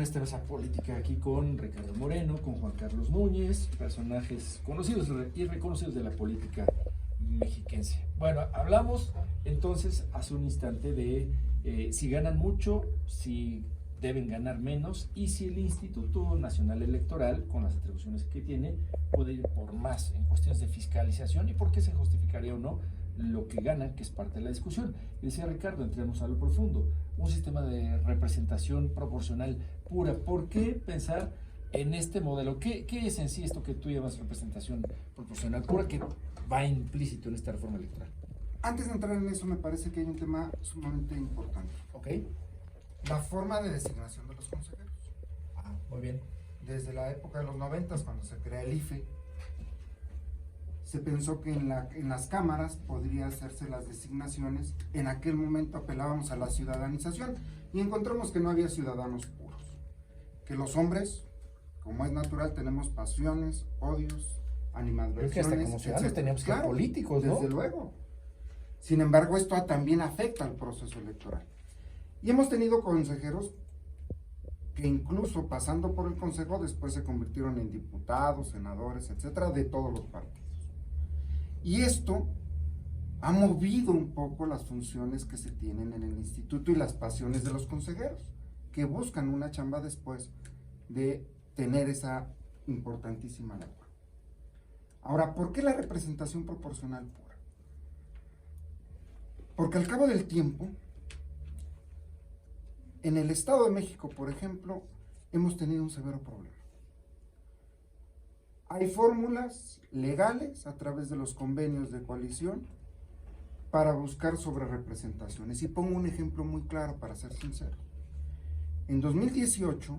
Esta mesa política aquí con Ricardo Moreno, con Juan Carlos Núñez, personajes conocidos y reconocidos de la política mexiquense. Bueno, hablamos entonces hace un instante de si ganan mucho, si deben ganar menos y si el Instituto Nacional Electoral, con las atribuciones que tiene, puede ir por más en cuestiones de fiscalización y por qué se justificaría o no lo que ganan, que es parte de la discusión. Y decía Ricardo, entremos a lo profundo, un sistema de representación proporcional pura. ¿Por qué pensar en este modelo? ¿Qué es en sí esto que tú llamas representación proporcional pura, que va implícito en esta reforma electoral? Antes de entrar en eso, me parece que hay un tema sumamente importante. ¿Ok? La forma de designación de los consejeros. Muy bien. Desde la época de los 90, cuando se crea el IFE, se pensó que en las cámaras podría hacerse las designaciones. En aquel momento apelábamos a la ciudadanización y encontramos que no había ciudadanos puros. Que los hombres, como es natural, tenemos pasiones, odios, animadversiones. Creo que hasta como ciudadanos teníamos que ser políticos, ¿no? Desde luego. Sin embargo, esto también afecta al proceso electoral. Y hemos tenido consejeros que incluso pasando por el consejo después se convirtieron en diputados, senadores, etcétera, de todos los partidos. Y esto ha movido un poco las funciones que se tienen en el instituto y las pasiones de los consejeros, que buscan una chamba después de tener esa importantísima labor. Ahora, ¿por qué la representación proporcional pura? Porque al cabo del tiempo, en el Estado de México, por ejemplo, hemos tenido un severo problema. Hay fórmulas legales a través de los convenios de coalición para buscar sobrerepresentaciones. Y pongo un ejemplo muy claro para ser sincero. En 2018,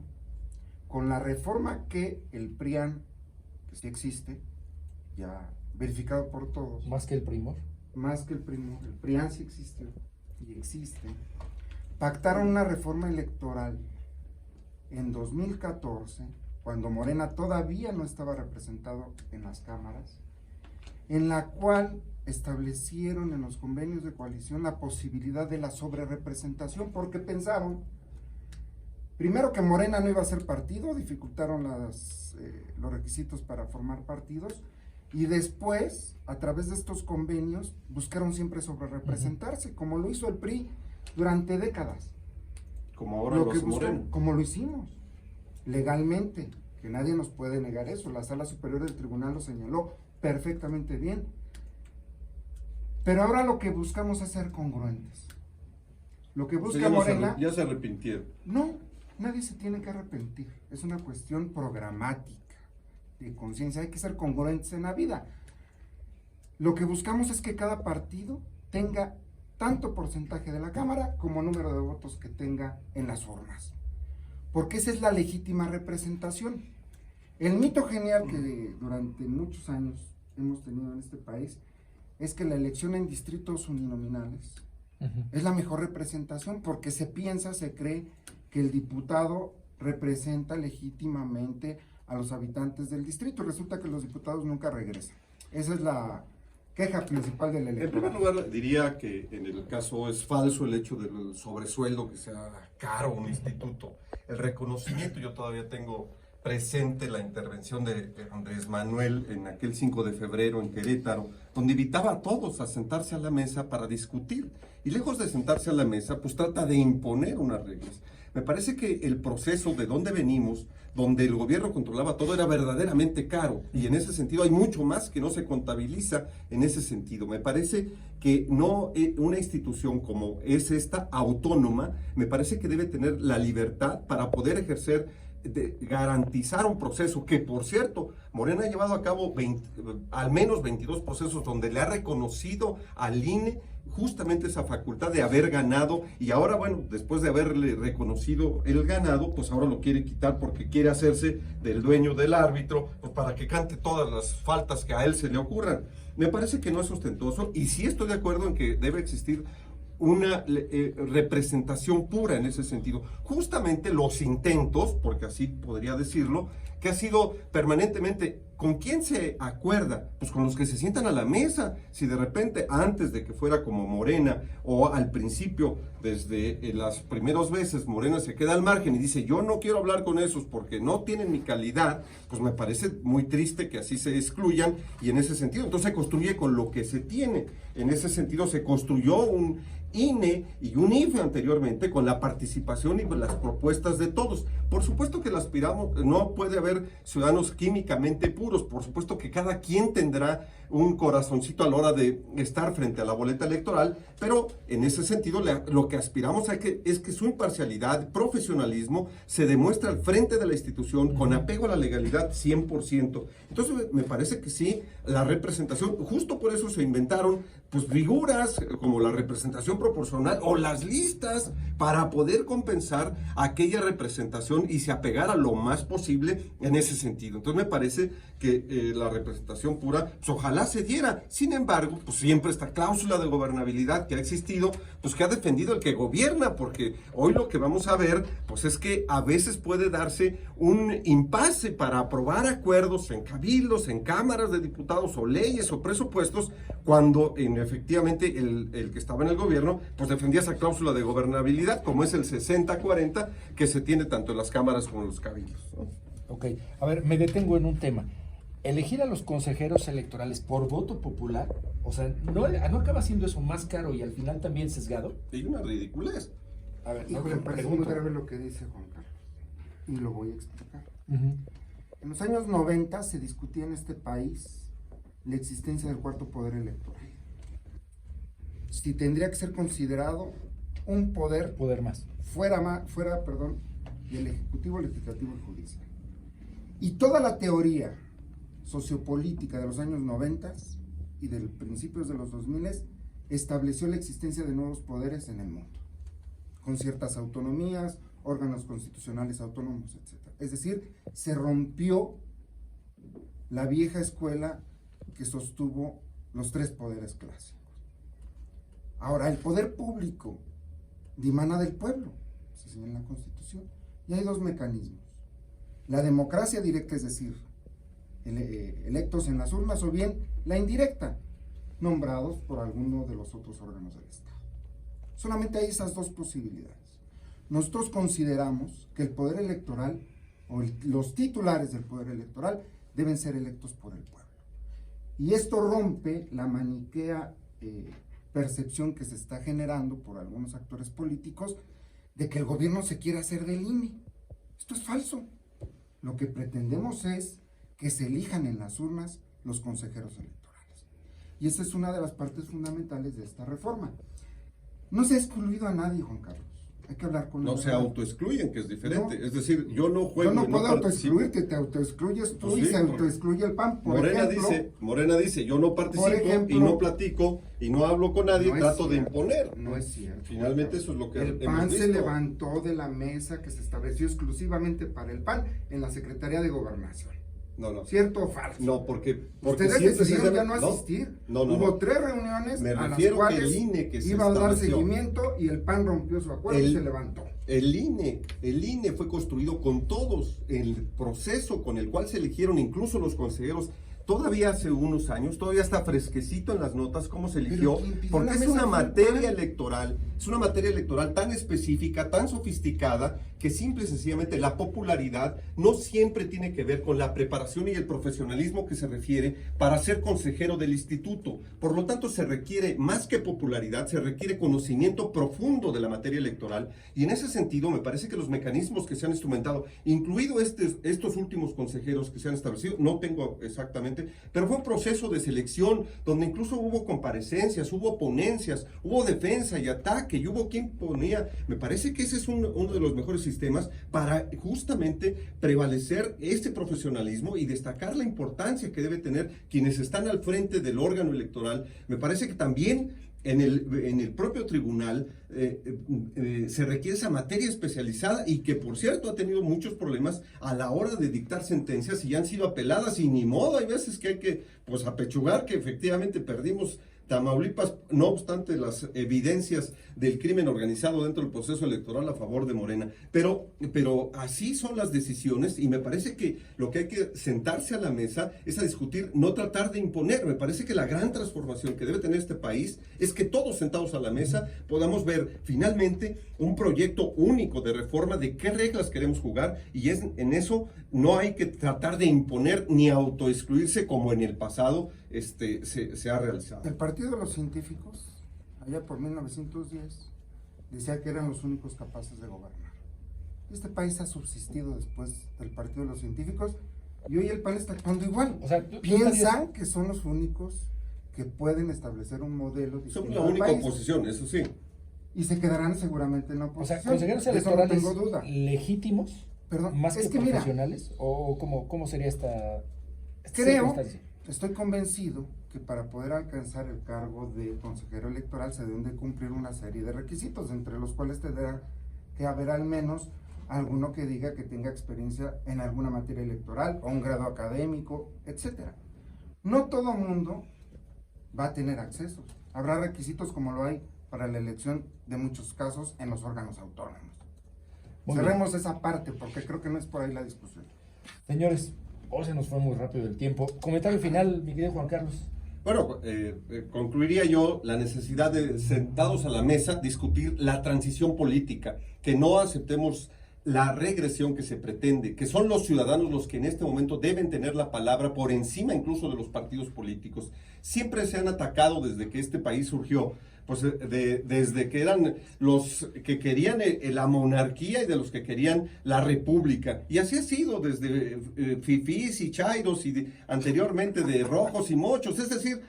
con la reforma que el PRIAN, que sí existe, ya verificado por todos. Más que el primor. Más que el primor, el PRIAN sí existió y existe. Pactaron una reforma electoral en 2014, cuando Morena todavía no estaba representado en las cámaras, en la cual establecieron en los convenios de coalición la posibilidad de la sobrerepresentación, porque pensaron, primero, que Morena no iba a ser partido, dificultaron los requisitos para formar partidos, y después, a través de estos convenios, buscaron siempre sobrerepresentarse, como lo hizo el PRI durante décadas. Como ahora lo hace Morena. Como lo hicimos, legalmente, que nadie nos puede negar eso. La Sala Superior del Tribunal lo señaló perfectamente bien. Pero ahora lo que buscamos es ser congruentes. Lo que busca Morena... Ya se arrepintieron. No, nadie se tiene que arrepentir. Es una cuestión programática, de conciencia. Hay que ser congruentes en la vida. Lo que buscamos es que cada partido tenga tanto porcentaje de la Cámara como número de votos que tenga en las urnas. Porque esa es la legítima representación. El mito genial que durante muchos años hemos tenido en este país es que la elección en distritos uninominales es la mejor representación, porque se piensa, se cree que el diputado representa legítimamente a los habitantes del distrito. Resulta que los diputados nunca regresan. Esa es la queja principal del electorado. En primer lugar, diría que en el caso es falso el hecho del sobresueldo, que sea caro un instituto. El reconocimiento, yo todavía tengo presente la intervención de Andrés Manuel en aquel 5 de febrero en Querétaro, donde invitaba a todos a sentarse a la mesa para discutir. Y lejos de sentarse a la mesa, pues trata de imponer unas reglas. Me parece que el proceso de donde venimos, donde el gobierno controlaba todo, era verdaderamente caro, y en ese sentido hay mucho más que no se contabiliza en ese sentido. Me parece que no una institución como es esta, autónoma, me parece que debe tener la libertad para poder ejercer, de garantizar un proceso que, por cierto, Morena ha llevado a cabo al menos 22 procesos donde le ha reconocido al INE justamente esa facultad de haber ganado, y ahora, bueno, después de haberle reconocido el ganado, pues ahora lo quiere quitar porque quiere hacerse del dueño del árbitro, pues para que cante todas las faltas que a él se le ocurran. Me parece que no es sustentoso, y sí estoy de acuerdo en que debe existir una representación pura en ese sentido. Justamente los intentos, porque así podría decirlo, que ha sido permanentemente ¿Con quién se acuerda? Pues con los que se sientan a la mesa. Si de repente, antes de que fuera como Morena, o al principio, desde las primeras veces, Morena se queda al margen y dice, yo no quiero hablar con esos porque no tienen mi calidad, pues me parece muy triste que así se excluyan, y en ese sentido, entonces se construye con lo que se tiene. En ese sentido se construyó un INE y un IFE anteriormente con la participación y las propuestas de todos. Por supuesto que aspiramos, no puede haber ciudadanos químicamente puros, por supuesto que cada quien tendrá un corazoncito a la hora de estar frente a la boleta electoral, pero en ese sentido lo que aspiramos es que su imparcialidad, profesionalismo, se demuestre al frente de la institución con apego a la legalidad 100%. Entonces me parece que sí, la representación, justo por eso se inventaron pues figuras como la representación proporcional o las listas para poder compensar aquella representación y se apegara lo más posible en ese sentido. Entonces me parece que la representación pura, pues ojalá se diera. Sin embargo, pues siempre esta cláusula de gobernabilidad que ha existido, pues que ha defendido el que gobierna, porque hoy lo que vamos a ver, pues es que a veces puede darse un impasse para aprobar acuerdos en cabildos, en cámaras de diputados o leyes o presupuestos, cuando efectivamente el que estaba en el gobierno, pues defendía esa cláusula de gobernabilidad, como es el 60-40, que se tiene tanto en las cámaras como en los cabildos, ¿no? Ok, a ver, me detengo en un tema. Elegir a los consejeros electorales por voto popular, o sea, ¿no acaba siendo eso más caro y al final también sesgado? Y una ridiculez. A ver, Híjole, me parece muy grave lo que dice Juan Carlos, y lo voy a explicar. En los años 90 se discutía en este país la existencia del cuarto poder electoral. Si tendría que ser considerado un poder más. fuera del Ejecutivo, Legislativo y Judicial. Y toda la teoría sociopolítica de los años 90 y de principios de los 2000 estableció la existencia de nuevos poderes en el mundo, con ciertas autonomías, órganos constitucionales autónomos, etc. Es decir, se rompió la vieja escuela que sostuvo los tres poderes clásicos. Ahora, el poder público dimana del pueblo, se señala en la Constitución, y hay dos mecanismos: la democracia directa, es decir, electos en las urnas, o bien la indirecta, nombrados por alguno de los otros órganos del Estado. Solamente hay esas dos posibilidades. Nosotros consideramos que el poder electoral, o los titulares del poder electoral, deben ser electos por el pueblo. Y esto rompe la maniquea percepción que se está generando por algunos actores políticos de que el gobierno se quiere hacer del INE. Esto es falso. Lo que pretendemos es que se elijan en las urnas los consejeros electorales. Y esa es una de las partes fundamentales de esta reforma. No se ha excluido a nadie, Juan Carlos. Hay que hablar con No se autoexcluyen, que es diferente. No, es decir, yo no juego. Yo no puedo autoexcluirte, te autoexcluyes tú, y se autoexcluye el PAN. Morena dice, yo no participo y no platico y no hablo con nadie, trato de imponer. No es cierto. Finalmente eso es lo que el PAN se levantó de la mesa que se estableció exclusivamente para el PAN en la Secretaría de Gobernación. No. ¿Cierto o falso? No, porque ustedes decidieron ya no asistir. Hubo 3 reuniones a las cuales el INE que iba a dar seguimiento, y el PAN rompió su acuerdo y se levantó. El INE fue construido con todos, el proceso con el cual se eligieron incluso los consejeros. Todavía hace unos años, todavía está fresquecito en las notas cómo se eligió, porque es una materia electoral tan específica, tan sofisticada, que simple y sencillamente la popularidad no siempre tiene que ver con la preparación y el profesionalismo que se refiere para ser consejero del instituto. Por lo tanto, se requiere más que popularidad, se requiere conocimiento profundo de la materia electoral, y en ese sentido me parece que los mecanismos que se han instrumentado, incluido estos últimos consejeros que se han establecido, no tengo exactamente, pero fue un proceso de selección donde incluso hubo comparecencias, hubo ponencias, hubo defensa y ataque, y hubo quien ponía. Me parece que ese es uno de los mejores sistemas para justamente prevalecer este profesionalismo y destacar la importancia que debe tener quienes están al frente del órgano electoral. Me parece que también en el propio tribunal se requiere esa materia especializada, y que por cierto ha tenido muchos problemas a la hora de dictar sentencias y han sido apeladas, y ni modo, hay veces que hay que apechugar que efectivamente perdimos Tamaulipas, no obstante las evidencias del crimen organizado dentro del proceso electoral a favor de Morena. Pero así son las decisiones y me parece que lo que hay que sentarse a la mesa es a discutir, no tratar de imponer. Me parece que la gran transformación que debe tener este país es que todos sentados a la mesa podamos ver finalmente un proyecto único de reforma de qué reglas queremos jugar, y en eso no hay que tratar de imponer ni autoexcluirse como en el pasado se ha realizado. El Partido de los Científicos, allá por 1910, decía que eran los únicos capaces de gobernar. Este país ha subsistido después del Partido de los Científicos y hoy el PAN está actuando igual. O sea, piensan que son los únicos que pueden establecer un modelo distinto. Somos la única oposición, eso sí. Y se quedarán seguramente en O oposición. sea, consejeros De eso electorales no tengo duda. legítimos, Perdón, más es que que mira, profesionales, o cómo sería esta creo, circunstancia? estoy convencido que para poder alcanzar el cargo de consejero electoral se deben de cumplir una serie de requisitos, entre los cuales tendrá que haber al menos alguno que diga que tenga experiencia en alguna materia electoral o un grado académico, etcétera. No todo mundo va a tener acceso. Habrá requisitos como lo hay para la elección de muchos casos en los órganos autónomos. Muy Cerremos esa parte porque creo que no es por ahí la discusión. Señores, hoy se nos fue muy rápido el tiempo. Comentario final, mi querido Juan Carlos. Bueno, concluiría yo la necesidad de, sentados a la mesa, discutir la transición política, que no aceptemos la regresión que se pretende, que son los ciudadanos los que en este momento deben tener la palabra por encima incluso de los partidos políticos. Siempre se han atacado desde que este país surgió, pues desde que eran los que querían la monarquía y de los que querían la república. Y así ha sido desde fifís y chairos y anteriormente de rojos y mochos. Es decir,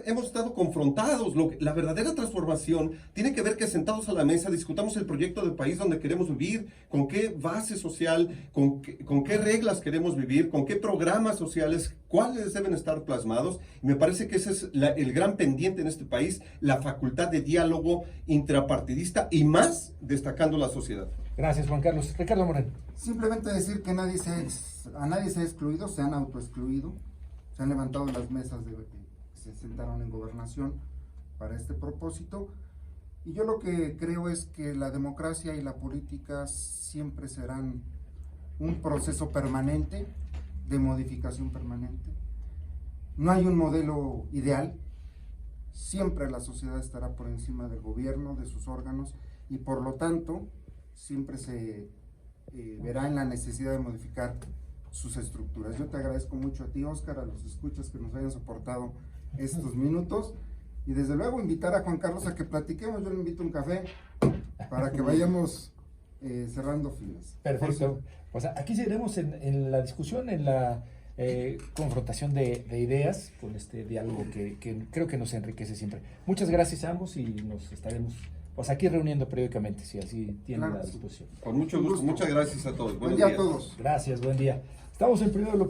hemos estado confrontados. La verdadera transformación tiene que ver que sentados a la mesa discutamos el proyecto de país donde queremos vivir, con qué base social, con qué reglas queremos vivir, con qué programas sociales, cuáles deben estar plasmados. Y me parece que ese es el gran pendiente en este país, la facultad de diálogo intrapartidista y más destacando la sociedad. Gracias, Juan Carlos. Ricardo Moreno. Simplemente decir que a nadie se ha excluido, se han autoexcluido, se han levantado las mesas que se sentaron en gobernación para este propósito. Y yo lo que creo es que la democracia y la política siempre serán un proceso permanente, de modificación permanente. No hay un modelo ideal, siempre la sociedad estará por encima del gobierno, de sus órganos, y por lo tanto siempre se verá en la necesidad de modificar sus estructuras. Yo te agradezco mucho a ti, Óscar, a los escuchas que nos hayan soportado estos minutos, y desde luego invitar a Juan Carlos a que platiquemos. Yo le invito a un café para que vayamos cerrando filas. Perfecto. Pues aquí seguiremos en la discusión, en la confrontación de ideas, con este diálogo que creo que nos enriquece siempre. Muchas gracias a ambos y nos estaremos pues aquí reuniendo periódicamente, si así tienen la disposición. Con mucho gusto. Muchas gracias a todos. Buen día a todos. Gracias, buen día. Estamos en Primero lo Primero.